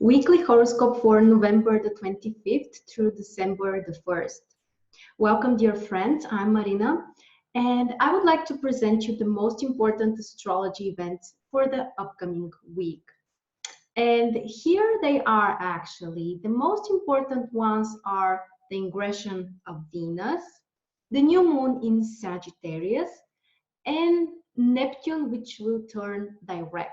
Weekly horoscope for November the 25th through December the 1st. Welcome, dear friends. I'm Marina, and I would like to present you the most important astrology events for the upcoming week. And here they are actually. The most important ones are the ingression of Venus, the new moon in Sagittarius, and Neptune, which will turn direct.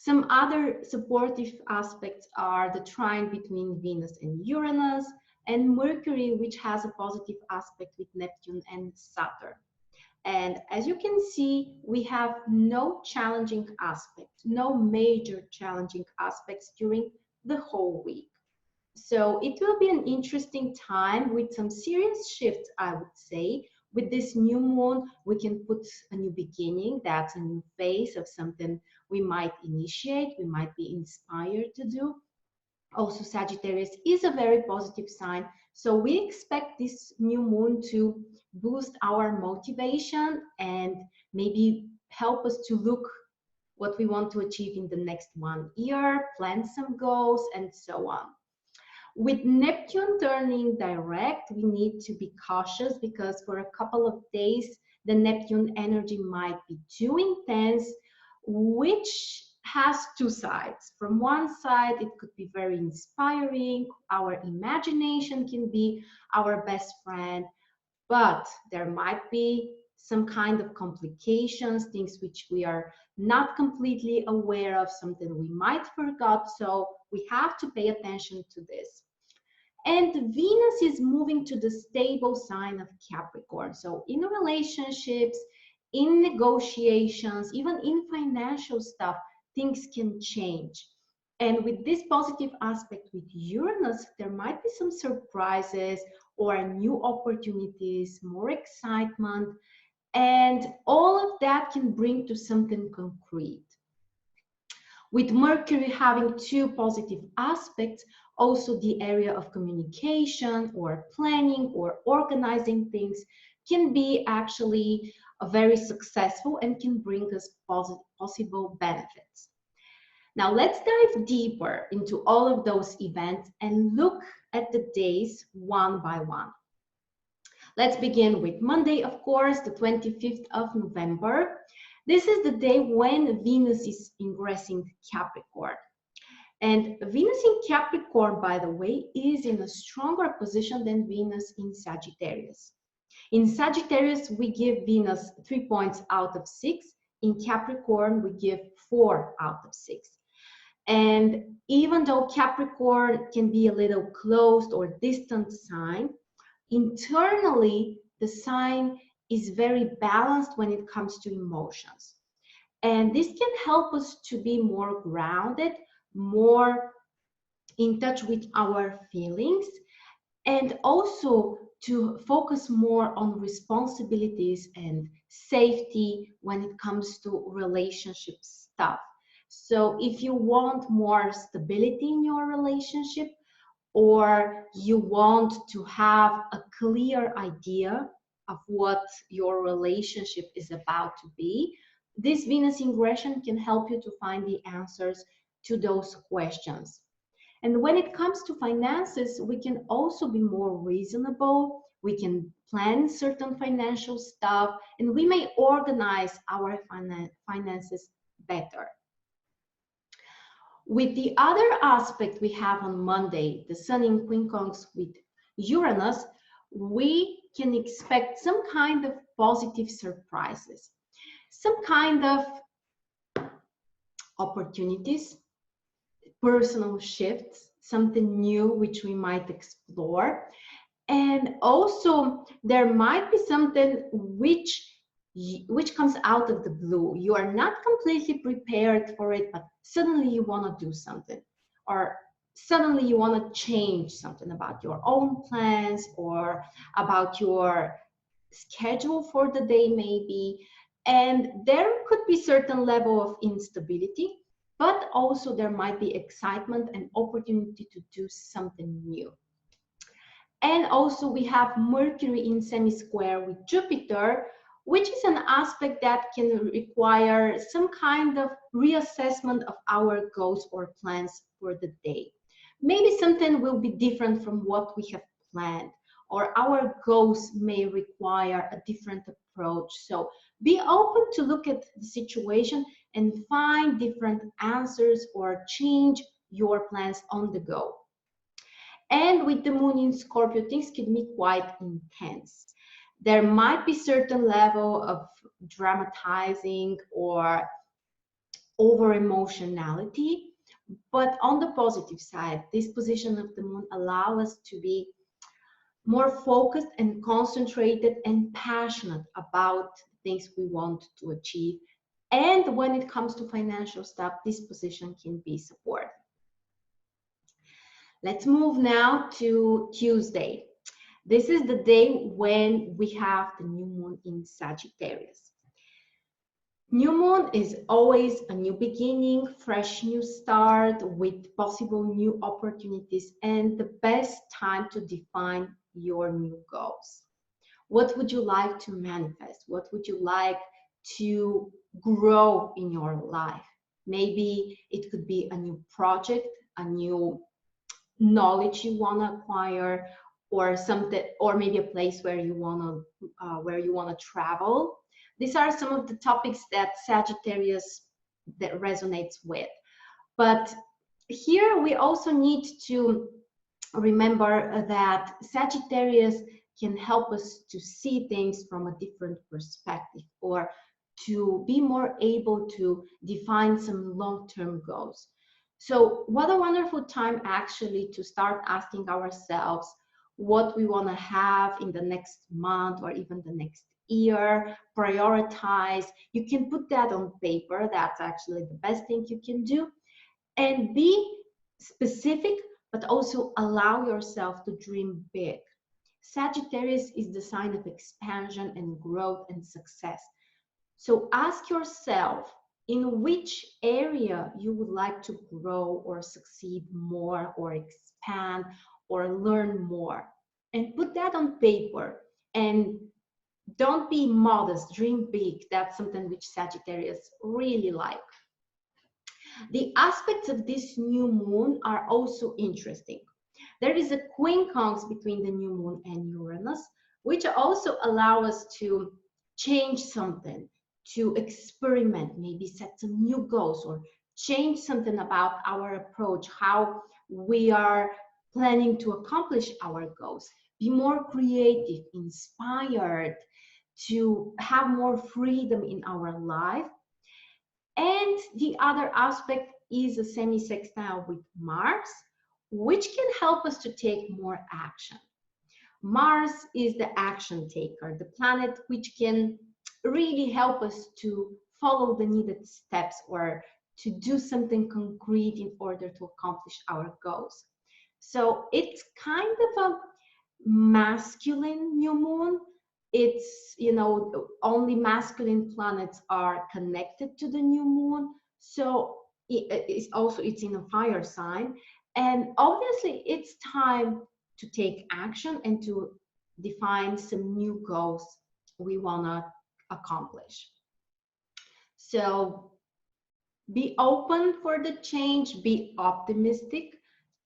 Some other supportive aspects are the trine between Venus and Uranus, and Mercury, which has a positive aspect with Neptune and Saturn. And as you can see, we have no challenging aspects, no major challenging aspects during the whole week. So it will be an interesting time with some serious shifts, I would say. With this new moon, we can put a new beginning. That's a new phase of something we might initiate, we might be inspired to do. Also, Sagittarius is a very positive sign. So we expect this new moon to boost our motivation and maybe help us to look what we want to achieve in the next 1 year, plan some goals, and so on. With Neptune turning direct, we need to be cautious because for a couple of days, the Neptune energy might be too intense, which has two sides. From one side, it could be very inspiring. Our imagination can be our best friend, but there might be some kind of complications, things which we are not completely aware of, something we might forgot. So we have to pay attention to this. And Venus is moving to the stable sign of Capricorn. So in relationships, in negotiations, even in financial stuff, things can change. And with this positive aspect with Uranus, there might be some surprises or new opportunities, more excitement, and all of that can bring to something concrete. With Mercury having two positive aspects, also the area of communication or planning or organizing things can be actually very successful and can bring us possible benefits. Now let's dive deeper into all of those events and look at the days one by one. Let's begin with Monday, of course, the 25th of November. This is the day when Venus is ingressing Capricorn. And Venus in Capricorn, by the way, is in a stronger position than Venus in Sagittarius. In Sagittarius, we give Venus 3 points out of 6. In Capricorn, we give 4 out of 6. And even though Capricorn can be a little closed or distant sign, internally, the sign is very balanced when it comes to emotions. And this can help us to be more grounded, more in touch with our feelings, and also to focus more on responsibilities and safety when it comes to relationship stuff. So if you want more stability in your relationship, or you want to have a clear idea of what your relationship is about to be, this Venus ingression can help you to find the answers to those questions. And when it comes to finances, we can also be more reasonable. We can plan certain financial stuff, and we may organize our finances better. With the other aspect we have on Monday, the Sun in quincunx with Uranus, we can expect some kind of positive surprises, some kind of opportunities, personal shifts, something new which we might explore. And also there might be something which comes out of the blue. You are not completely prepared for it, but suddenly you want to do something, or suddenly you want to change something about your own plans or about your schedule for the day maybe. And there could be certain level of instability, but also there might be excitement and opportunity to do something new. And also we have Mercury in semi-square with Jupiter, which is an aspect that can require some kind of reassessment of our goals or plans for the day. Maybe something will be different from what we have planned, or our goals may require a different approach. So be open to look at the situation and find different answers or change your plans on the go. And with the moon in Scorpio, things can be quite intense. There might be certain level of dramatizing or over emotionality, but on the positive side, this position of the moon allows us to be more focused and concentrated and passionate about things we want to achieve. And when it comes to financial stuff, this position can be supportive. Let's move now to Tuesday. This is the day when we have the new moon in Sagittarius. New moon is always a new beginning, fresh new start with possible new opportunities and the best time to define your new goals. What would you like to manifest? What would you like to grow in your life? Maybe it could be a new project, a new knowledge you want to acquire, or something, or maybe a place where you want to travel. These are some of the topics that Sagittarius that resonates with. But here we also need to remember that Sagittarius can help us to see things from a different perspective, or to be more able to define some long-term goals. So what a wonderful time actually to start asking ourselves what we want to have in the next month or even the next year, prioritize. You can put that on paper. That's actually the best thing you can do. And be specific, but also allow yourself to dream big. Sagittarius is the sign of expansion and growth and success. So ask yourself in which area you would like to grow or succeed more or expand or learn more, and put that on paper. And don't be modest, dream big. That's something which Sagittarius really like. The aspects of this new moon are also interesting. There is a quincunx between the new moon and Uranus, which also allow us to change something, to experiment, maybe set some new goals or change something about our approach, how we are planning to accomplish our goals, be more creative, inspired, to have more freedom in our life. And the other aspect is a semi-sextile with Mars, which can help us to take more action. Mars is the action taker, the planet which can really help us to follow the needed steps or to do something concrete in order to accomplish our goals. So it's kind of a masculine new moon. It's, you know, only masculine planets are connected to the new moon. So it's in a fire sign. And obviously it's time to take action and to define some new goals we want to accomplish. So be open for the change, be optimistic,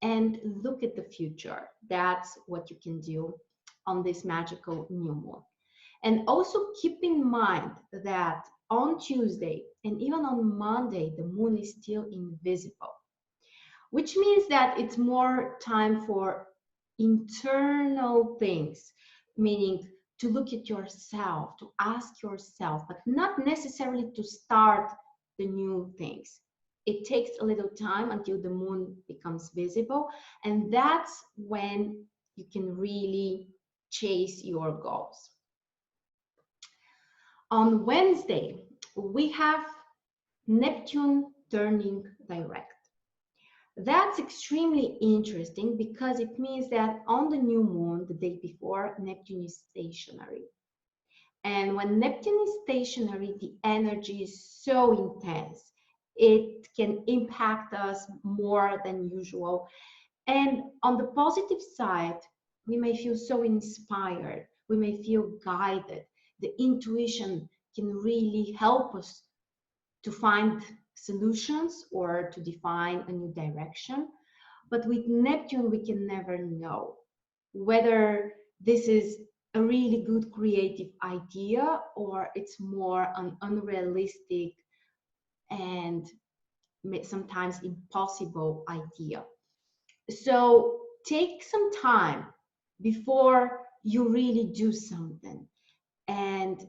and look at the future. That's what you can do on this magical new moon. And also keep in mind that on Tuesday and even on Monday, the moon is still invisible, which means that it's more time for internal things, meaning to look at yourself, to ask yourself, but not necessarily to start the new things. It takes a little time until the moon becomes visible, and that's when you can really chase your goals. On Wednesday, we have Neptune turning direct. That's extremely interesting because it means that on the new moon, the day before, Neptune is stationary. And when Neptune is stationary, the energy is so intense. It can impact us more than usual. And on the positive side, we may feel so inspired. We may feel guided. the intuition can really help us to find solutions or to define a new direction. But with Neptune, we can never know whether this is a really good creative idea or it's more an unrealistic and sometimes impossible idea. So take some time before you really do something. And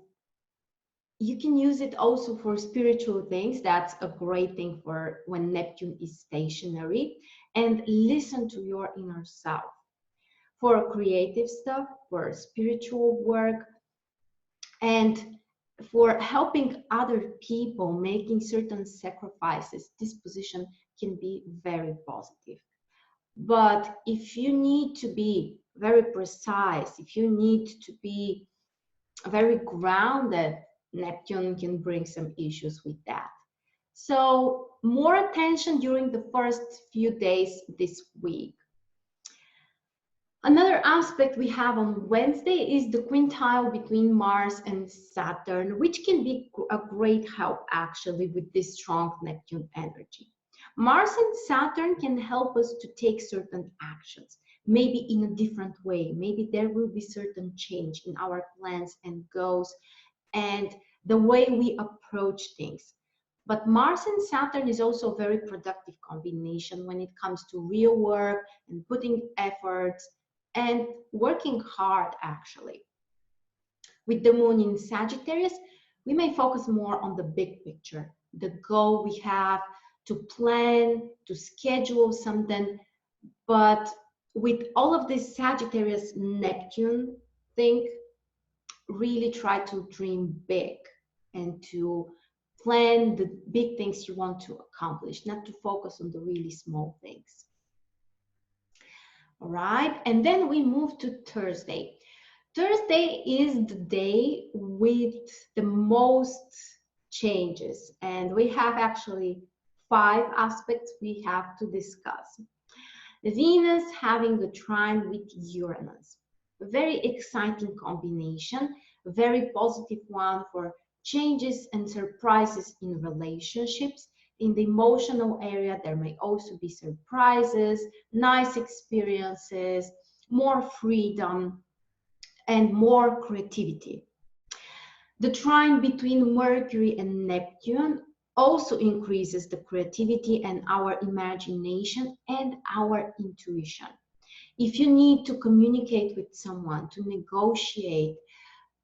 you can use it also for spiritual things. That's a great thing for when Neptune is stationary. And listen to your inner self. For creative stuff, for spiritual work, and for helping other people making certain sacrifices, this position can be very positive. But if you need to be very precise, if you need to be very grounded, Neptune can bring some issues with that. So more attention during the first few days this week. Another aspect we have on Wednesday is the quintile between Mars and Saturn, which can be a great help actually with this strong Neptune energy. Mars and Saturn can help us to take certain actions, maybe in a different way. Maybe there will be certain change in our plans and goals and the way we approach things. But Mars and Saturn is also a very productive combination when it comes to real work and putting efforts and working hard actually. With the moon in Sagittarius, we may focus more on the big picture, the goal we have to plan, to schedule something. But with all of this Sagittarius Neptune thing, really try to dream big and to plan the big things you want to accomplish, not to focus on the really small things. All right, and then we move to Thursday. Thursday is the day with the most changes, and we have actually 5 aspects we have to discuss. Venus having a trine with Uranus. A very exciting combination, a very positive one for changes and surprises in relationships. In the emotional area, there may also be surprises, nice experiences, more freedom, and more creativity. The trine between Mercury and Neptune also increases the creativity and our imagination and our intuition. If you need to communicate with someone, to negotiate,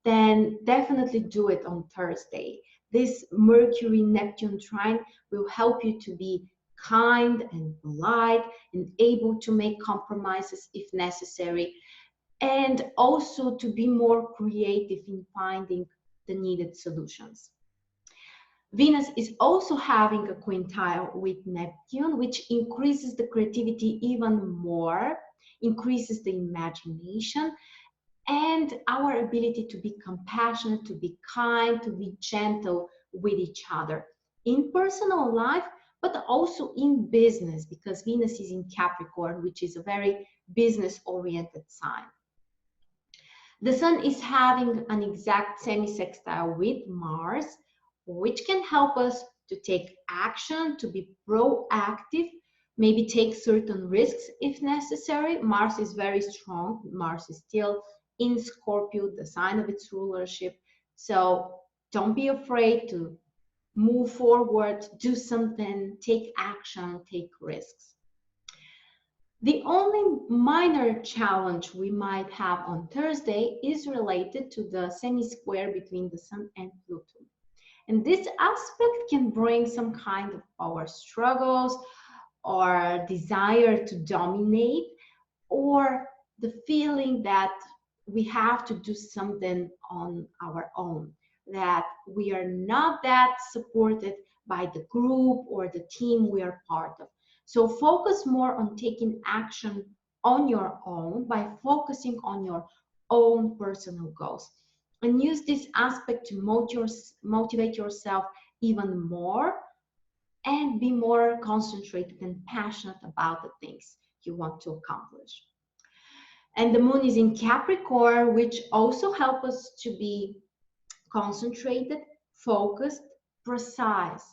then definitely do it on Thursday. This Mercury-Neptune trine will help you to be kind and polite and able to make compromises if necessary, and also to be more creative in finding the needed solutions. Venus is also having a quintile with Neptune, which increases the creativity even more, increases the imagination, and our ability to be compassionate, to be kind, to be gentle with each other in personal life, but also in business, because Venus is in Capricorn, which is a very business-oriented sign. The Sun is having an exact semi-sextile with Mars, which can help us to take action, to be proactive, maybe take certain risks if necessary. Mars is very strong. Mars is still in Scorpio, the sign of its rulership. So don't be afraid to move forward, do something, take action, take risks. The only minor challenge we might have on Thursday is related to the semi-square between the Sun and Pluto. And this aspect can bring some kind of power struggles or desire to dominate, or the feeling that we have to do something on our own, that we are not that supported by the group or the team we are part of. So focus more on taking action on your own by focusing on your own personal goals, and use this aspect to motivate yourself even more and be more concentrated and passionate about the things you want to accomplish. And the moon is in Capricorn, which also helps us to be concentrated, focused, precise.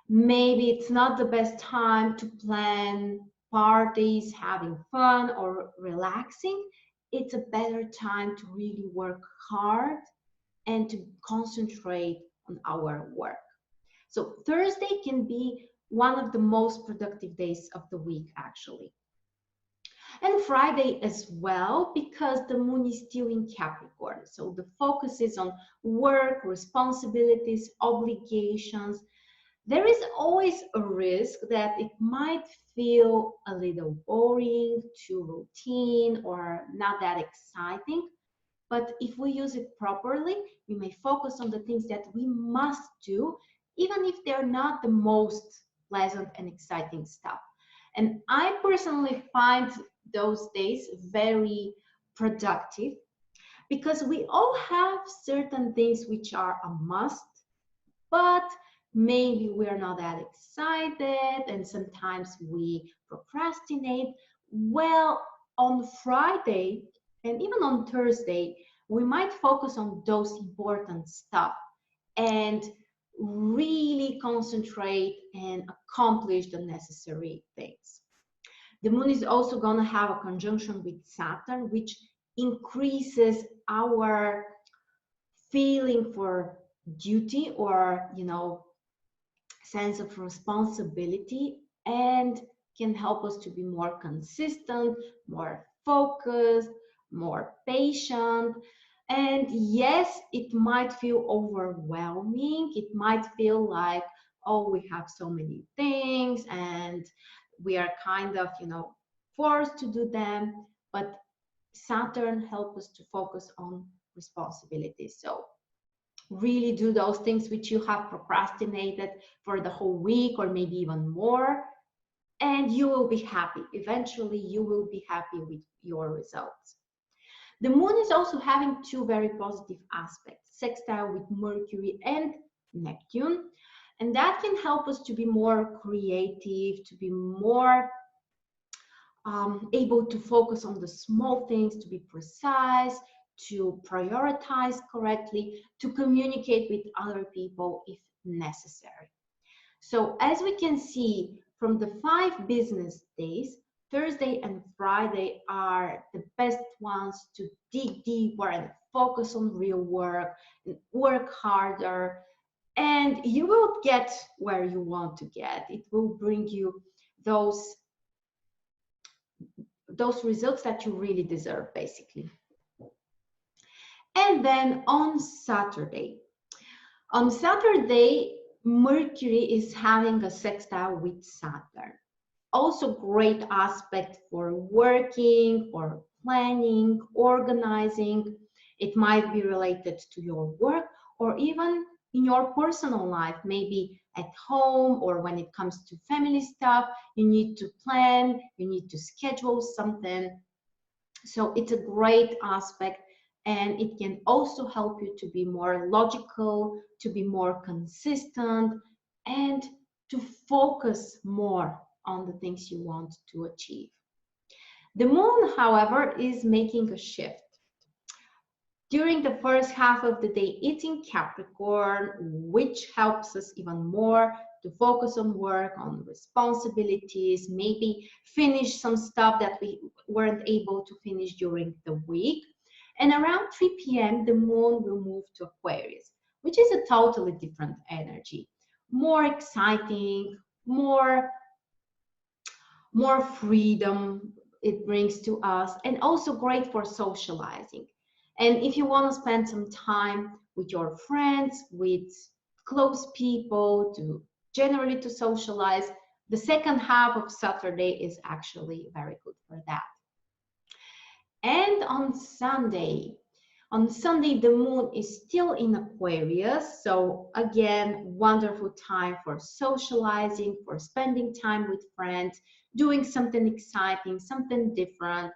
Maybe it's not the best time to plan parties, having fun, or relaxing. It's a better time to really work hard and to concentrate on our work. So Thursday can be one of the most productive days of the week, actually. And Friday as well, because the moon is still in Capricorn. So the focus is on work, responsibilities, obligations. There is always a risk that it might feel a little boring, too routine, or not that exciting. But if we use it properly, we may focus on the things that we must do, even if they're not the most pleasant and exciting stuff. And I personally find those days very productive because we all have certain things which are a must, but maybe we're not that excited and sometimes we procrastinate. Well, on Friday and even on Thursday, we might focus on those important stuff and really concentrate and accomplish the necessary things. The moon is also going to have a conjunction with Saturn, which increases our feeling for duty or, sense of responsibility, and can help us to be more consistent, more focused, more patient. And yes, it might feel overwhelming. It might feel like, oh, we have so many things and we are kind of, forced to do them. But Saturn helps us to focus on responsibilities. So really do those things which you have procrastinated for the whole week or maybe even more, and you will be happy. Eventually, you will be happy with your results. The moon is also having two very positive aspects, sextile with Mercury and Neptune, and that can help us to be more creative, to be more able to focus on the small things, to be precise, to prioritize correctly, to communicate with other people if necessary. So as we can see from the 5 business days, Thursday and Friday are the best ones to dig deeper and focus on real work and work harder, and you will get where you want to get. It will bring you those results that you really deserve, basically. And then on Saturday, Mercury is having a sextile with Saturn. Also great aspect for working, for planning, organizing. It might be related to your work or even in your personal life, maybe at home or when it comes to family stuff. You need to plan, you need to schedule something. So it's a great aspect, and it can also help you to be more logical, to be more consistent, and to focus more on the things you want to achieve. The moon, however, is making a shift. During the first half of the day, it's in Capricorn, which helps us even more to focus on work, on responsibilities, maybe finish some stuff that we weren't able to finish during the week. And around 3 p.m., the moon will move to Aquarius, which is a totally different energy. More exciting, more freedom it brings to us, and also great for socializing. And if you want to spend some time with your friends, with close people, to generally to socialize, the second half of Saturday is actually very good for that. And on Sunday, the moon is still in Aquarius. So again, wonderful time for socializing, for spending time with friends, doing something exciting, something different.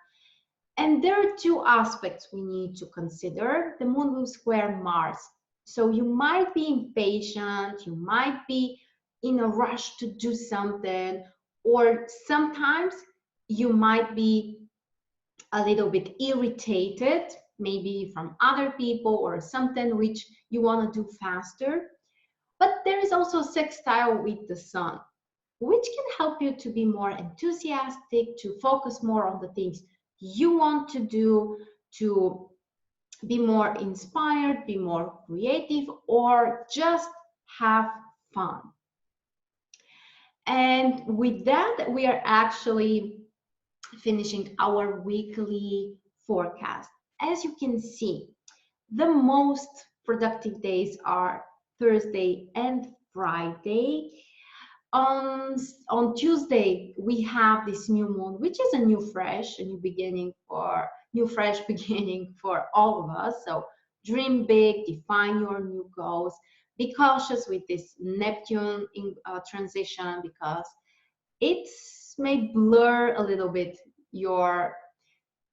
And there are 2 aspects we need to consider. The moon will square Mars. So you might be impatient, you might be in a rush to do something, or sometimes you might be a little bit irritated maybe from other people or something which you want to do faster. But there is also a sextile with the sun, which can help you to be more enthusiastic, to focus more on the things you want to do, to be more inspired, be more creative, or just have fun. And with that, we are actually finishing our weekly forecast. As you can see, the most productive days are Thursday and Friday. On Tuesday, we have this new moon, which is a new fresh, a new fresh beginning for all of us. So dream big, define your new goals. Be cautious with this Neptune transition, because it may blur a little bit your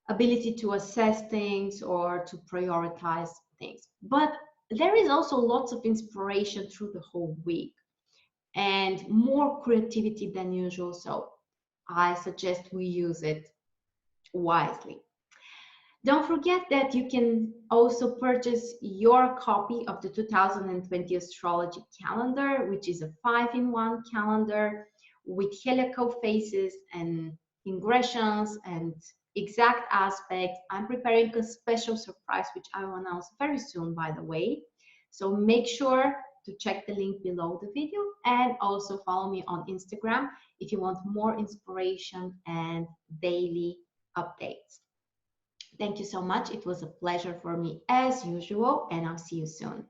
ability to assess things or to prioritize things. But there is also lots of inspiration through the whole week and more creativity than usual. So I suggest we use it wisely. Don't forget that you can also purchase your copy of the 2020 astrology calendar, which is a 5-in-1 calendar with heliacal phases and ingressions and exact aspects. I'm preparing a special surprise, which I will announce very soon, by the way. So make sure to check the link below the video, and also follow me on Instagram if you want more inspiration and daily updates. Thank you so much. It was a pleasure for me as usual, and I'll see you soon.